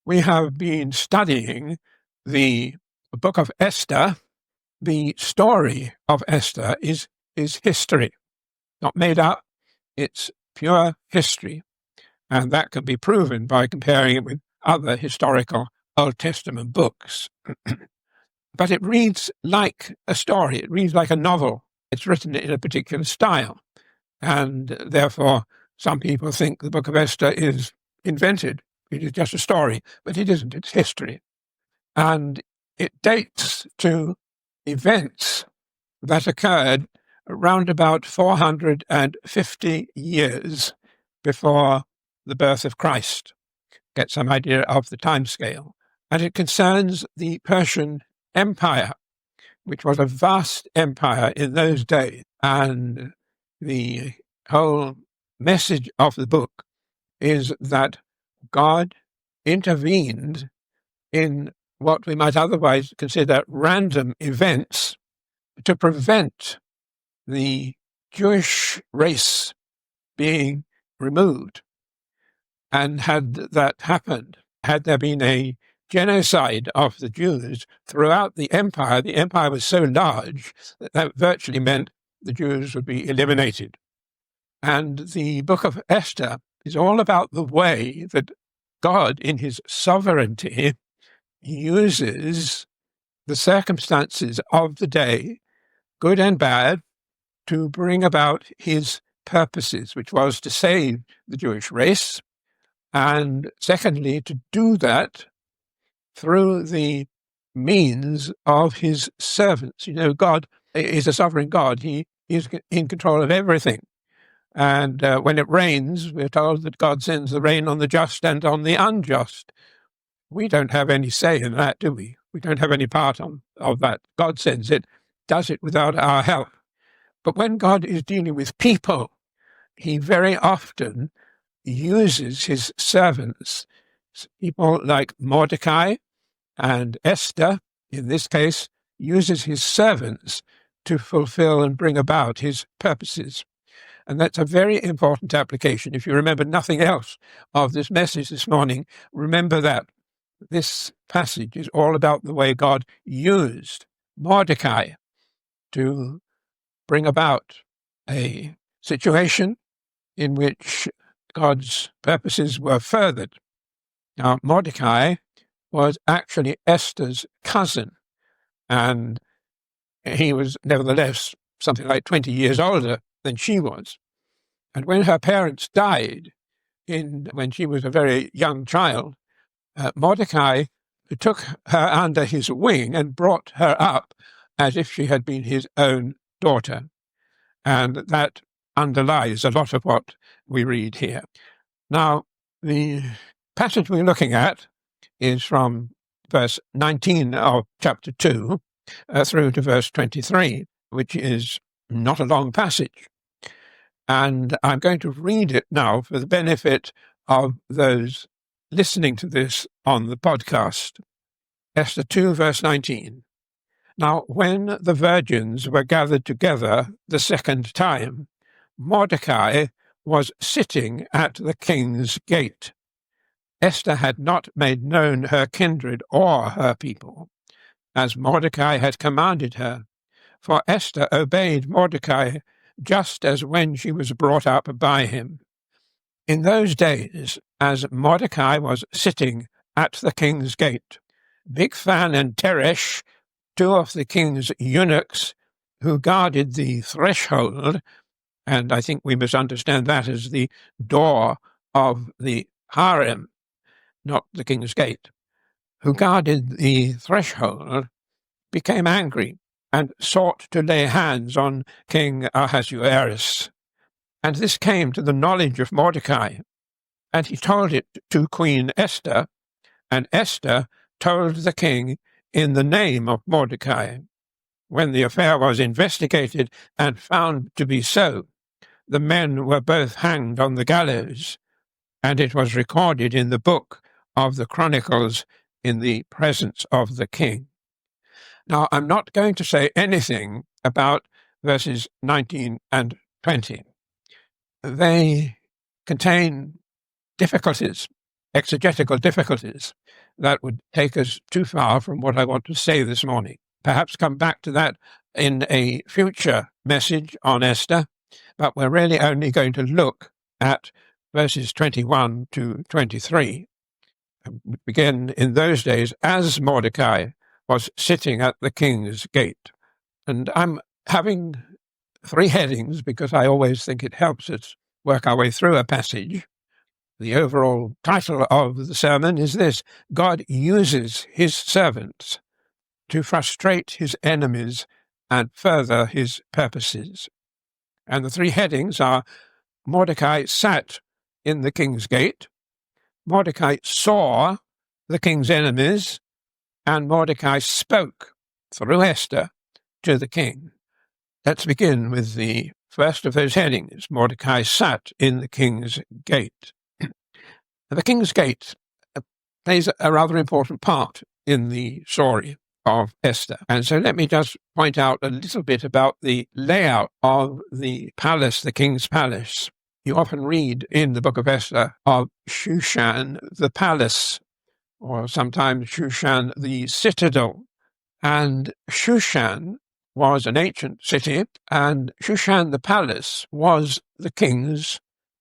We have been studying the book of Esther. The story of Esther is history, not made up. It's pure history, and that can be proven by comparing it with other historical Old Testament books. But it reads like a story. It reads like a novel. It's written in a particular style, and therefore some people think the book of Esther is invented. It is just a story, but it isn't. It's history. And it dates to events that occurred around about 450 years before the birth of Christ. Get some idea of the timescale. And it concerns the Persian Empire, which was a vast empire in those days. And the whole message of the book is that God intervened in what we might otherwise consider random events to prevent the Jewish race being removed. And had that happened, had there been a genocide of the Jews throughout the empire was so large that virtually meant the Jews would be eliminated. And the book of Esther is all about the way that God, in his sovereignty, uses the circumstances of the day, good and bad, to bring about his purposes, which was to save the Jewish race, and secondly, to do that through the means of his servants. You know, God is a sovereign God. He is in control of everything. And when it rains, we're told that God sends the rain on the just and on the unjust. We don't have any say in that, do we? We don't have any part of that. God sends it, does it without our help. But when God is dealing with people, he very often uses his servants, people like Mordecai and Esther, in this case, uses his servants to fulfill and bring about his purposes. And that's a very important application. If you remember nothing else of this message this morning, remember that. This passage is all about the way God used Mordecai to bring about a situation in which God's purposes were furthered. Now, Mordecai was actually Esther's cousin, and he was nevertheless something like 20 years older than she was. And when her parents died, when she was a very young child, Mordecai took her under his wing and brought her up as if she had been his own daughter. And that underlies a lot of what we read here. Now, the passage we're looking at is from verse 19 of chapter 2 through to verse 23, which is not a long passage. And I'm going to read it now for the benefit of those listening to this on the podcast. Esther 2, verse 19. Now, when the virgins were gathered together the second time, Mordecai was sitting at the king's gate. Esther had not made known her kindred or her people, as Mordecai had commanded her, for Esther obeyed Mordecai just as when she was brought up by him. In those days, as Mordecai was sitting at the king's gate, Bigthan and Teresh, two of the king's eunuchs who guarded the threshold, and I think we must understand that as the door of the harem, not the king's gate, who guarded the threshold, became angry and sought to lay hands on King Ahasuerus. And this came to the knowledge of Mordecai, and he told it to Queen Esther, and Esther told the king in the name of Mordecai. When the affair was investigated and found to be so, the men were both hanged on the gallows, and it was recorded in the book of the Chronicles in the presence of the king. Now, I'm not going to say anything about verses 19 and 20. They contain difficulties. exegetical difficulties that would take us too far from what I want to say this morning. Perhaps come back to that in a future message on Esther, but we're really only going to look at verses 21 to 23. We begin in those days as Mordecai was sitting at the king's gate. And I'm having 3 headings because I always think it helps us work our way through a passage. The overall title of the sermon is this: God uses his servants to frustrate his enemies and further his purposes. And the 3 headings are: Mordecai sat in the king's gate, Mordecai saw the king's enemies, and Mordecai spoke through Esther to the king. Let's begin with the first of those headings. Mordecai sat in the king's gate. The king's gate plays a rather important part in the story of Esther. And so let me just point out a little bit about the layout of the palace, the king's palace. You often read in the book of Esther of Shushan the palace, or sometimes Shushan the citadel. And Shushan was an ancient city, and Shushan the palace was the king's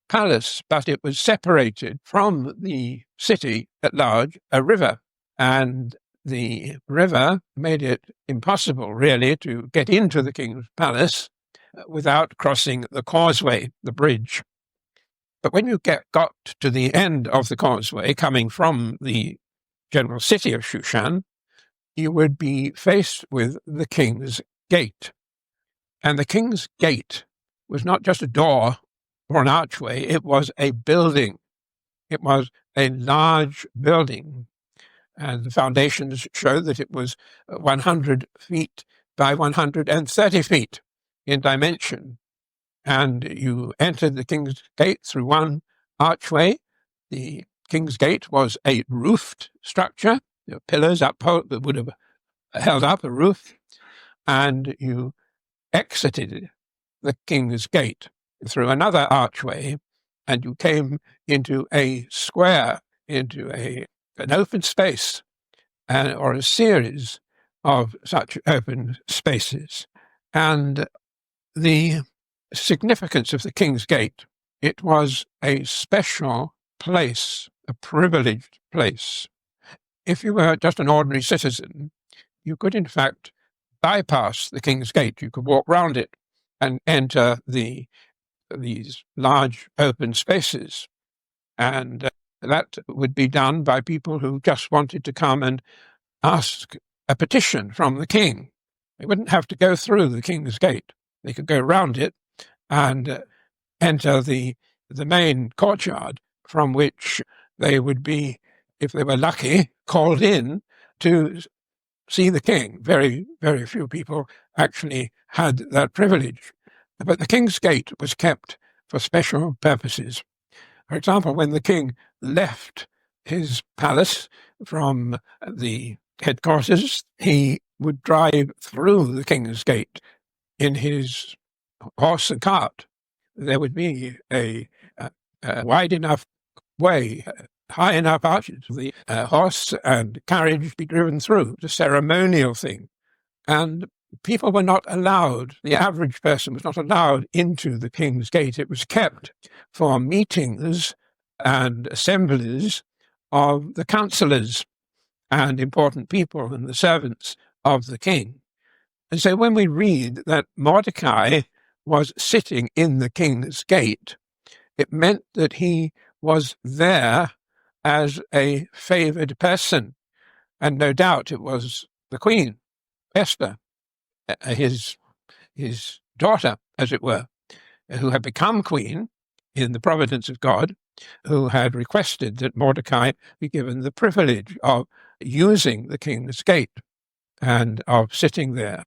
palace, but it was separated from the city at large, a river. And the river made it impossible, really, to get into the king's palace without crossing the causeway, the bridge. But when you got to the end of the causeway, coming from the general city of Shushan, you would be faced with the king's gate. And the king's gate was not just a door or an archway, it was a building. It was a large building. And the foundations show that it was 100 feet by 130 feet in dimension. And you entered the king's gate through one archway. The king's gate was a roofed structure. There were pillars that would have held up a roof. And you exited the king's gate through another archway, and you came into a square, into an open space, or a series of such open spaces. And the significance of the king's gate, it was a special place, a privileged place. If you were just an ordinary citizen, you could in fact bypass the king's gate. You could walk round it and enter these large open spaces. And that would be done by people who just wanted to come and ask a petition from the king. They wouldn't have to go through the king's gate. They could go round it and enter the main courtyard, from which they would be, if they were lucky, called in to see the king. Very, very few people actually had that privilege. But the king's gate was kept for special purposes. For example, when the king left his palace from the headquarters, he would drive through the king's gate in his horse and cart. There would be a wide enough way, high enough arches, the horse and carriage be driven through, the ceremonial thing. And people were not allowed, the average person was not allowed into the king's gate. It was kept for meetings and assemblies of the councillors and important people and the servants of the king. And so when we read that Mordecai was sitting in the king's gate, it meant that he was there as a favored person. And no doubt it was the queen, Esther, his daughter, as it were, who had become queen in the providence of God, who had requested that Mordecai be given the privilege of using the king's gate and of sitting there.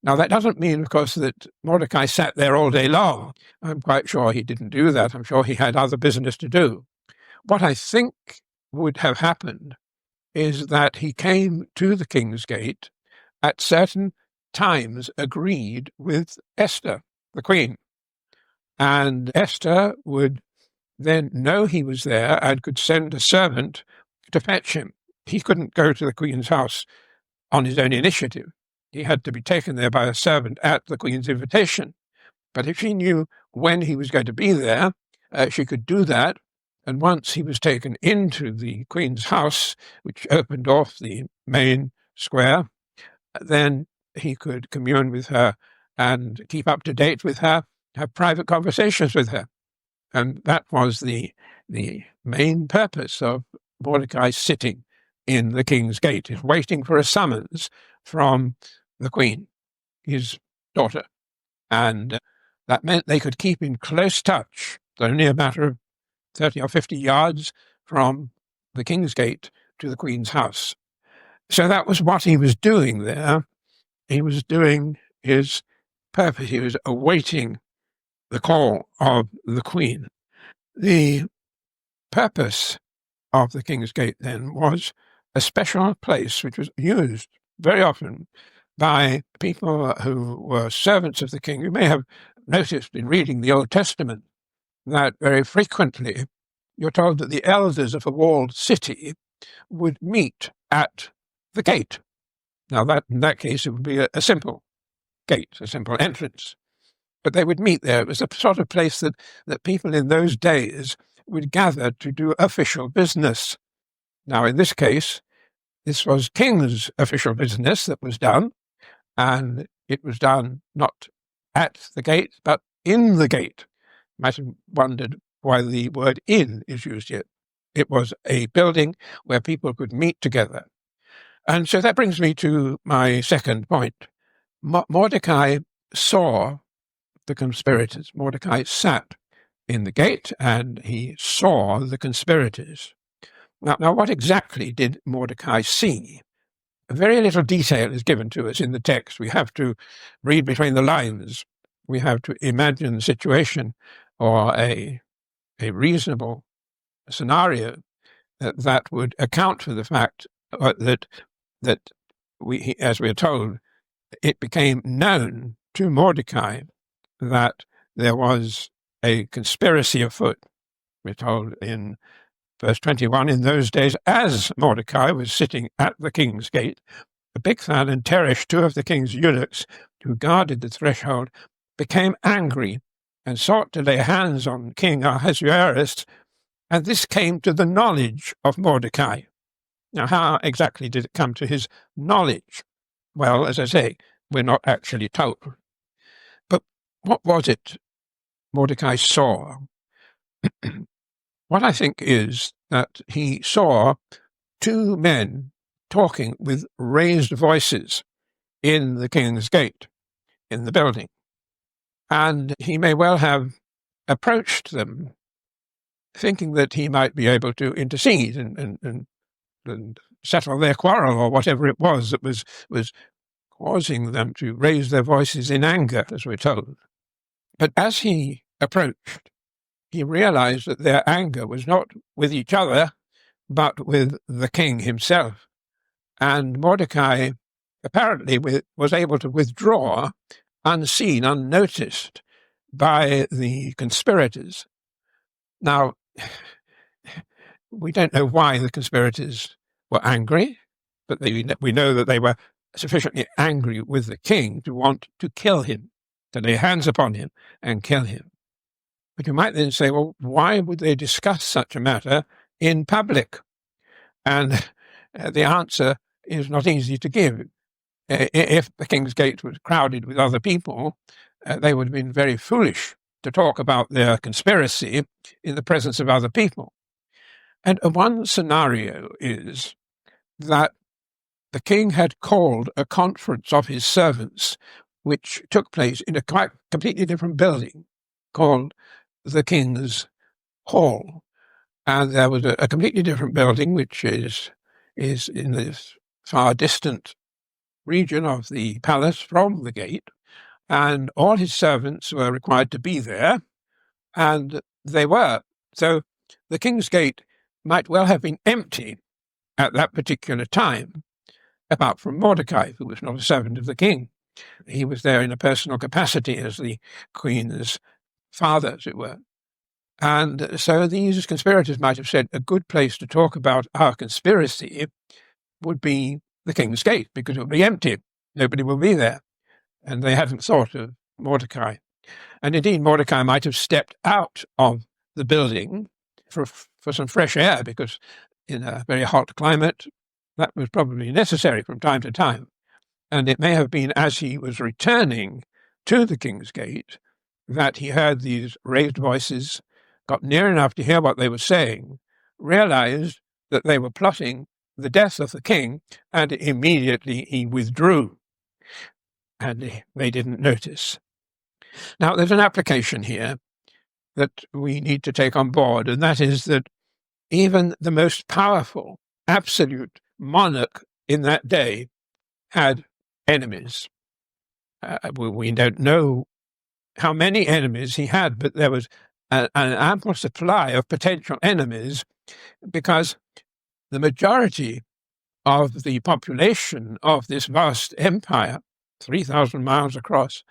Now, that doesn't mean, of course, that Mordecai sat there all day long. I'm quite sure he didn't do that. I'm sure he had other business to do. What I think would have happened is that he came to the king's gate at certain times agreed with Esther, the queen. And Esther would then know he was there and could send a servant to fetch him. He couldn't go to the Queen's house on his own initiative. He had to be taken there by a servant at the Queen's invitation. But if she knew when he was going to be there, she could do that. And once he was taken into the Queen's house, which opened off the main square, then he could commune with her and keep up to date with her, have private conversations with her. And that was the main purpose of Mordecai sitting in the king's gate, is waiting for a summons from the queen, his daughter. And that meant they could keep in close touch, only a matter of 30 or 50 yards from the king's gate to the queen's house. So that was what he was doing there. He was doing his purpose. He was awaiting the call of the queen. The purpose of the King's Gate then was a special place which was used very often by people who were servants of the king. You may have noticed in reading the Old Testament that very frequently you're told that the elders of a walled city would meet at the gate. Now, in that case, it would be a simple gate, a simple entrance. But they would meet there. It was a sort of place that people in those days would gather to do official business. Now, in this case, this was king's official business that was done, and it was done not at the gate, but in the gate. You might have wondered why the word in is used here. It was a building where people could meet together. And so that brings me to my second point. Mordecai saw the conspirators. Mordecai sat in the gate and he saw the conspirators. Now, what exactly did Mordecai see? Very little detail is given to us in the text. We have to read between the lines. We have to imagine the situation or a reasonable scenario that would account for the fact that we, as we are told, it became known to Mordecai that there was a conspiracy afoot. We're told in verse 21, in those days, as Mordecai was sitting at the king's gate, Bigthan and Teresh, two of the king's eunuchs who guarded the threshold, became angry and sought to lay hands on King Ahasuerus, and this came to the knowledge of Mordecai. Now, how exactly did it come to his knowledge? Well, as I say, we're not actually told. But what was it Mordecai saw? What I think is that he saw two men talking with raised voices in the king's gate, in the building. And he may well have approached them thinking that he might be able to intercede and settle their quarrel or whatever it was that was causing them to raise their voices in anger, as we're told. But as he approached, he realized that their anger was not with each other, but with the king himself. And Mordecai apparently was able to withdraw unseen, unnoticed by the conspirators. Now, we don't know why the conspirators were angry, but we know that they were sufficiently angry with the king to want to kill him, to lay hands upon him and kill him. But you might then say, well, why would they discuss such a matter in public? And the answer is not easy to give. If the King's Gate was crowded with other people, they would have been very foolish to talk about their conspiracy in the presence of other people. And one scenario is that the king had called a conference of his servants, which took place in a quite completely different building called the King's Hall. And there was a completely different building, which is in this far distant region of the palace from the gate. And all his servants were required to be there, and they were. So the King's Gate might well have been empty at that particular time, apart from Mordecai, who was not a servant of the king. He was there in a personal capacity as the queen's father, as it were. And so these conspirators might have said a good place to talk about our conspiracy would be the King's Gate, because it would be empty. Nobody will be there. And they hadn't thought of Mordecai. And indeed, Mordecai might have stepped out of the building for some fresh air, because in a very hot climate, that was probably necessary from time to time. And it may have been as he was returning to the King's Gate that he heard these raised voices, got near enough to hear what they were saying, realized that they were plotting the death of the king, and immediately he withdrew. And they didn't notice. Now, there's an application here that we need to take on board, and that is that even the most powerful, absolute monarch in that day had enemies. We don't know how many enemies he had, but there was an ample supply of potential enemies, because the majority of the population of this vast empire, 3,000 miles across,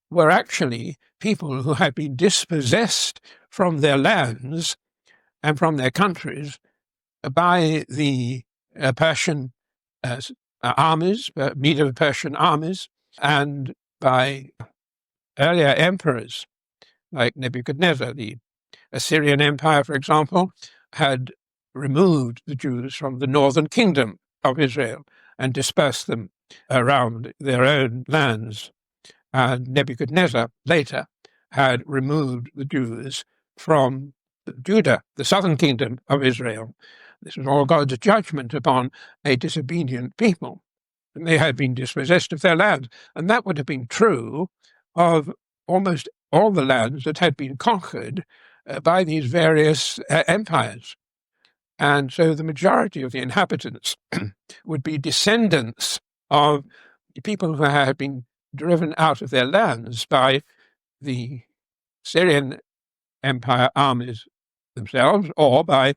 were actually people who had been dispossessed from their lands and from their countries by the Persian armies, Medo-Persian armies, and by earlier emperors like Nebuchadnezzar. The Assyrian Empire, for example, had removed the Jews from the northern kingdom of Israel and dispersed them around their own lands. And Nebuchadnezzar later had removed the Jews from Judah, the southern kingdom of Israel. This was all God's judgment upon a disobedient people. And they had been dispossessed of their lands. And that would have been true of almost all the lands that had been conquered by these various empires. And so the majority of the inhabitants would be descendants of people who had been driven out of their lands by the Syrian Empire armies themselves, or by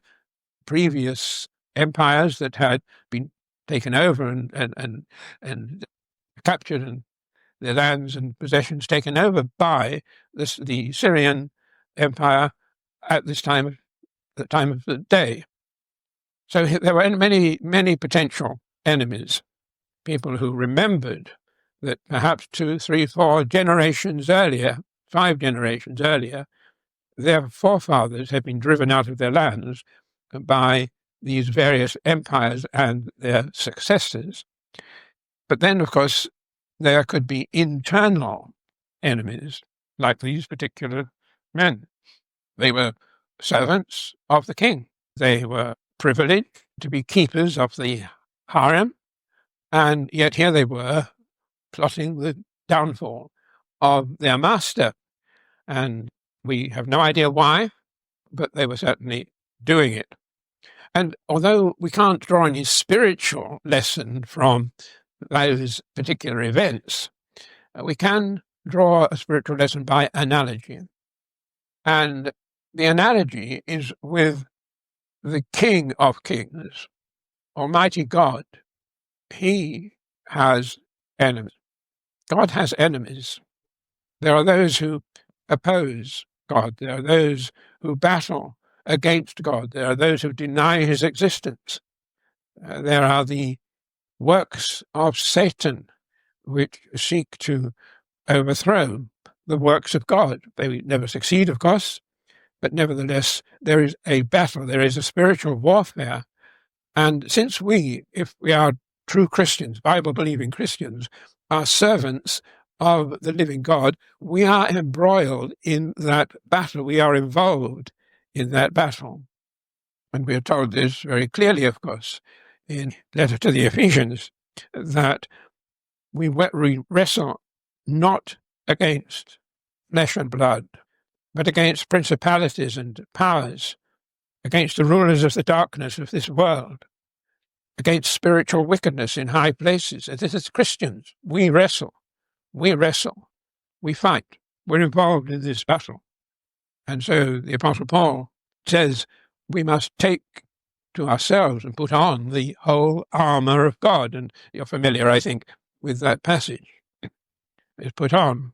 previous empires that had been taken over and captured, and their lands and possessions taken over by the Syrian Empire at this time, the time of the day. So there were many, many potential enemies, people who remembered that perhaps 2, 3, 4 generations earlier, 5 generations earlier, their forefathers had been driven out of their lands by these various empires and their successors. But then, of course, there could be internal enemies, like these particular men. They were servants of the king. They were privileged to be keepers of the harem, and yet here they were plotting the downfall of their master. And we have no idea why, but they were certainly doing it. And although we can't draw any spiritual lesson from those particular events, we can draw a spiritual lesson by analogy. And the analogy is with the King of Kings, Almighty God. He has enemies. God has enemies. There are those who oppose God. There are those who battle against God. There are those who deny his existence. There are the works of Satan, which seek to overthrow the works of God. They never succeed, of course, but nevertheless, there is a battle. There is a spiritual warfare. And since we, if we are true Christians, Bible-believing Christians, are servants of the living God, we are embroiled in that battle. We are involved in that battle. And we are told this very clearly, of course, in letter to the Ephesians, that we wrestle not against flesh and blood, but against principalities and powers, against the rulers of the darkness of this world, against spiritual wickedness in high places. And this is Christians. We wrestle, we fight, we're involved in this battle. And so the Apostle Paul says we must take to ourselves and put on the whole armor of God. And you're familiar, I think, with that passage. It's put on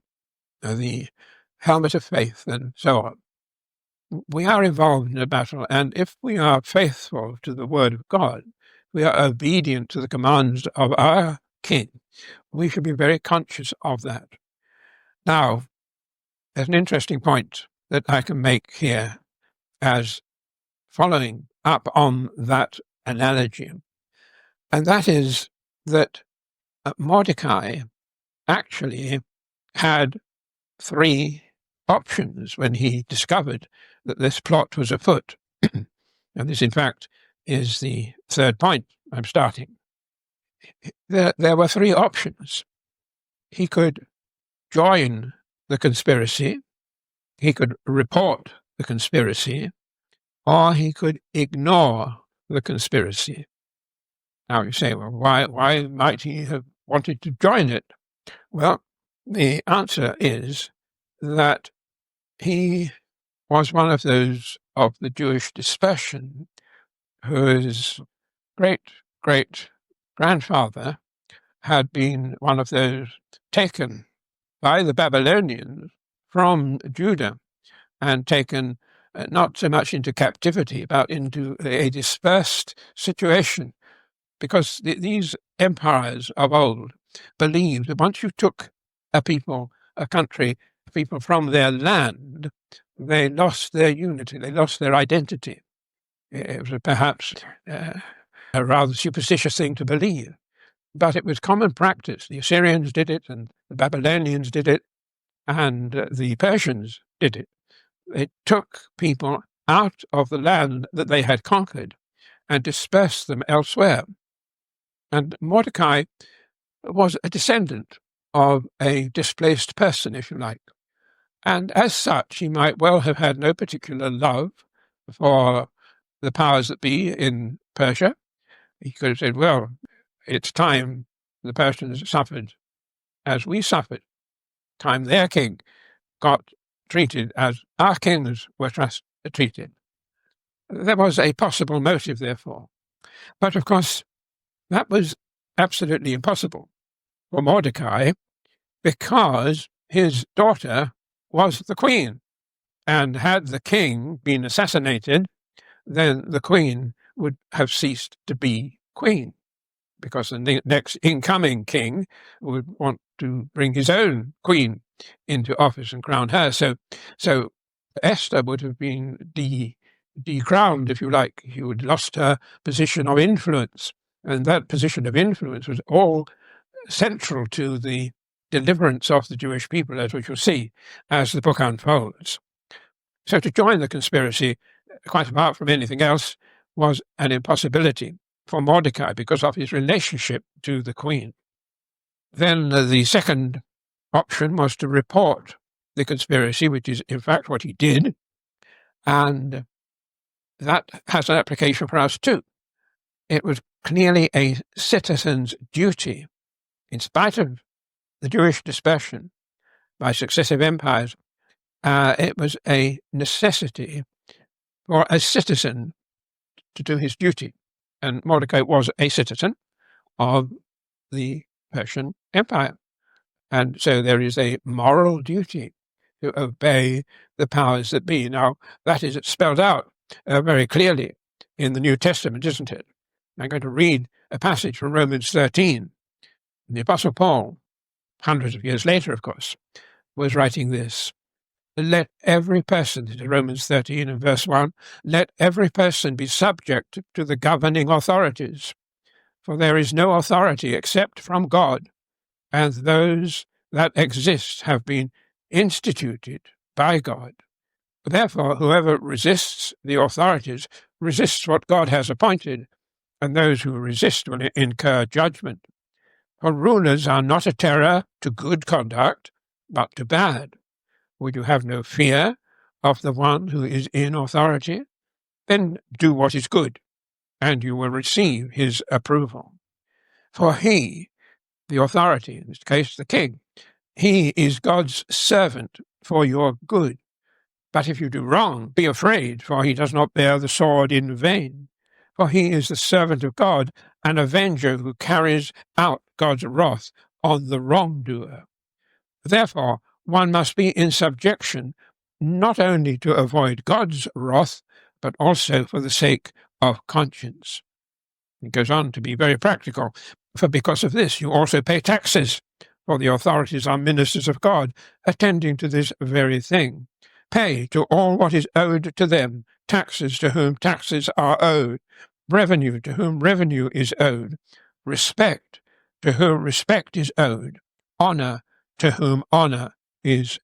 the helmet of faith and so on. we are involved in a battle, and if we are faithful to the word of God, we are obedient to the commands of our king, we should be very conscious of that. Now, there's an interesting point that I can make here as following up on that analogy, and that is that Mordecai actually had three options when he discovered that this plot was afoot. And this, in fact, is the third point I'm starting. There were three options. He could join the conspiracy, he could report the conspiracy, or he could ignore the conspiracy. Now you say, well, why might he have wanted to join it? Well, the answer is that he was one of those of the Jewish dispersion whose great-great-grandfather had been one of those taken by the Babylonians from Judah and taken not so much into captivity, but into a dispersed situation, because these empires of old believed that once you took a people, a country, people from their land, they lost their unity, they lost their identity. It was perhaps a rather superstitious thing to believe, but it was common practice. The Assyrians did it, and the Babylonians did it, and the Persians did it. They took people out of the land that they had conquered and dispersed them elsewhere. And Mordecai was a descendant of a displaced person, if you like. And as such, he might well have had no particular love for the powers that be in Persia. He could have said, well, it's time the Persians suffered as we suffered. Time their king got treated as our kings were treated. There was a possible motive, therefore. But of course, that was absolutely impossible for Mordecai, because his daughter was the queen. And had the king been assassinated, then the queen would have ceased to be queen, because the next incoming king would want to bring his own queen into office and crown her. So Esther would have been decrowned, if you like. She would have lost her position of influence. And that position of influence was all central to the deliverance of the Jewish people, as we shall see as the book unfolds. So to join the conspiracy, quite apart from anything else, was an impossibility for Mordecai because of his relationship to the queen. Then the second option was to report the conspiracy, which is in fact what he did, and that has an application for us too. It was clearly a citizen's duty, in spite of the Jewish dispersion by successive empires. It was a necessity for a citizen to do his duty. And Mordecai was a citizen of the Persian Empire. And so there is a moral duty to obey the powers that be. Now, that is spelled out very clearly in the New Testament, isn't it? I'm going to read a passage from Romans 13. The Apostle Paul, hundreds of years later, of course, was writing this. Let every person, this is Romans 13 and verse 1, let every person be subject to the governing authorities, for there is no authority except from God, and those that exist have been instituted by God. Therefore, whoever resists the authorities resists what God has appointed, and those who resist will incur judgment. For rulers are not a terror to good conduct, but to bad. Would you have no fear of the one who is in authority? Then do what is good, and you will receive his approval. For he, the authority, in this case the king, he is God's servant for your good. But if you do wrong, be afraid, for he does not bear the sword in vain. For he is the servant of God, an avenger who carries out God's wrath on the wrongdoer. Therefore, one must be in subjection, not only to avoid God's wrath, but also for the sake of conscience. It goes on to be very practical. For because of this, you also pay taxes, for the authorities are ministers of God, attending to this very thing. Pay to all what is owed to them, taxes to whom taxes are owed, revenue to whom revenue is owed, respect to whom respect is owed, honor to whom honor is.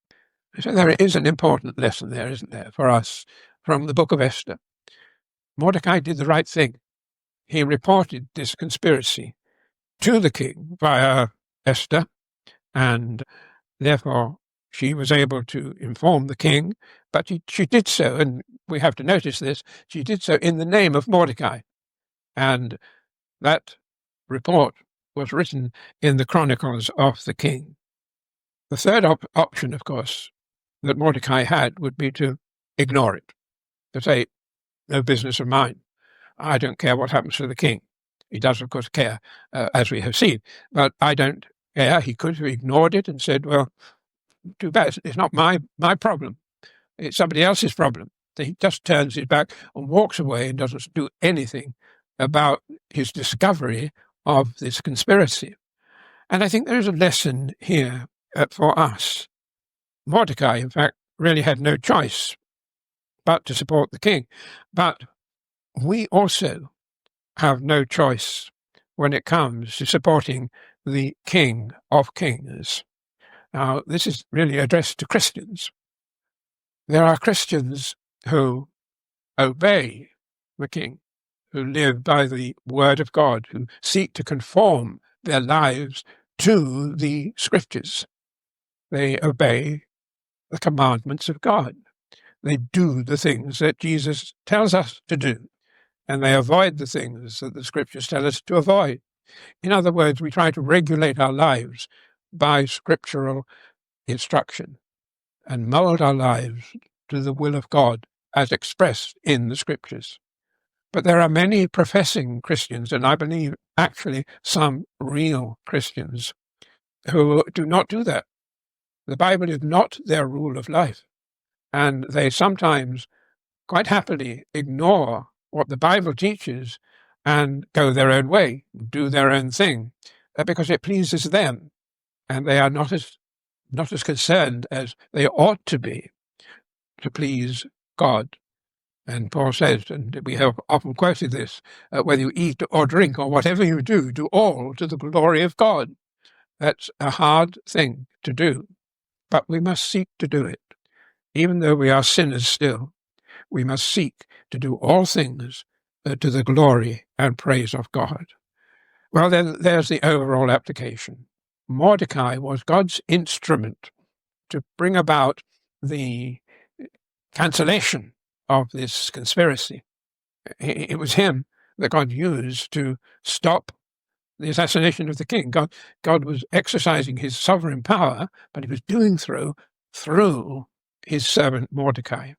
So there is an important lesson there, isn't there, for us from the book of Esther. Mordecai did the right thing. He reported this conspiracy to the king via Esther, and therefore she was able to inform the king, but she did so, and we have to notice this, she did so in the name of Mordecai. And that report was written in the Chronicles of the king. The third option, of course, that Mordecai had would be to ignore it, to say, no business of mine. I don't care what happens to the king. He does, of course, care, as we have seen, but I don't care. He could have ignored it and said, well, too bad. It's not my problem. It's somebody else's problem. He just turns his back and walks away and doesn't do anything about his discovery of this conspiracy. And I think there is a lesson here for us. Mordecai, in fact, really had no choice but to support the king. But we also have no choice when it comes to supporting the King of Kings. Now, this is really addressed to Christians. There are Christians who obey the king, who live by the word of God, who seek to conform their lives to the scriptures. They obey the commandments of God. They do the things that Jesus tells us to do, and they avoid the things that the scriptures tell us to avoid. In other words, we try to regulate our lives by scriptural instruction and mold our lives to the will of God as expressed in the scriptures. But there are many professing Christians, and I believe actually some real Christians, who do not do that. The Bible is not their rule of life, and they sometimes quite happily ignore what the Bible teaches and go their own way, do their own thing, because it pleases them, and they are not as concerned as they ought to be to please God. And Paul says, and we have often quoted this, whether you eat or drink or whatever you do all to the glory of God. That's a hard thing to do, but we must seek to do it. Even though we are sinners still, we must seek to do all things to the glory and praise of God. Well, then there's the overall application. Mordecai was God's instrument to bring about the cancellation of this conspiracy. It was him that God used to stop the assassination of the king. God was exercising his sovereign power, but he was doing through his servant Mordecai.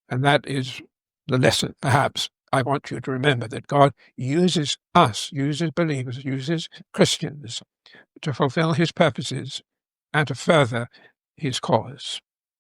And that is the lesson, perhaps, I want you to remember, that God uses us, uses believers, uses Christians to fulfill his purposes and to further his cause.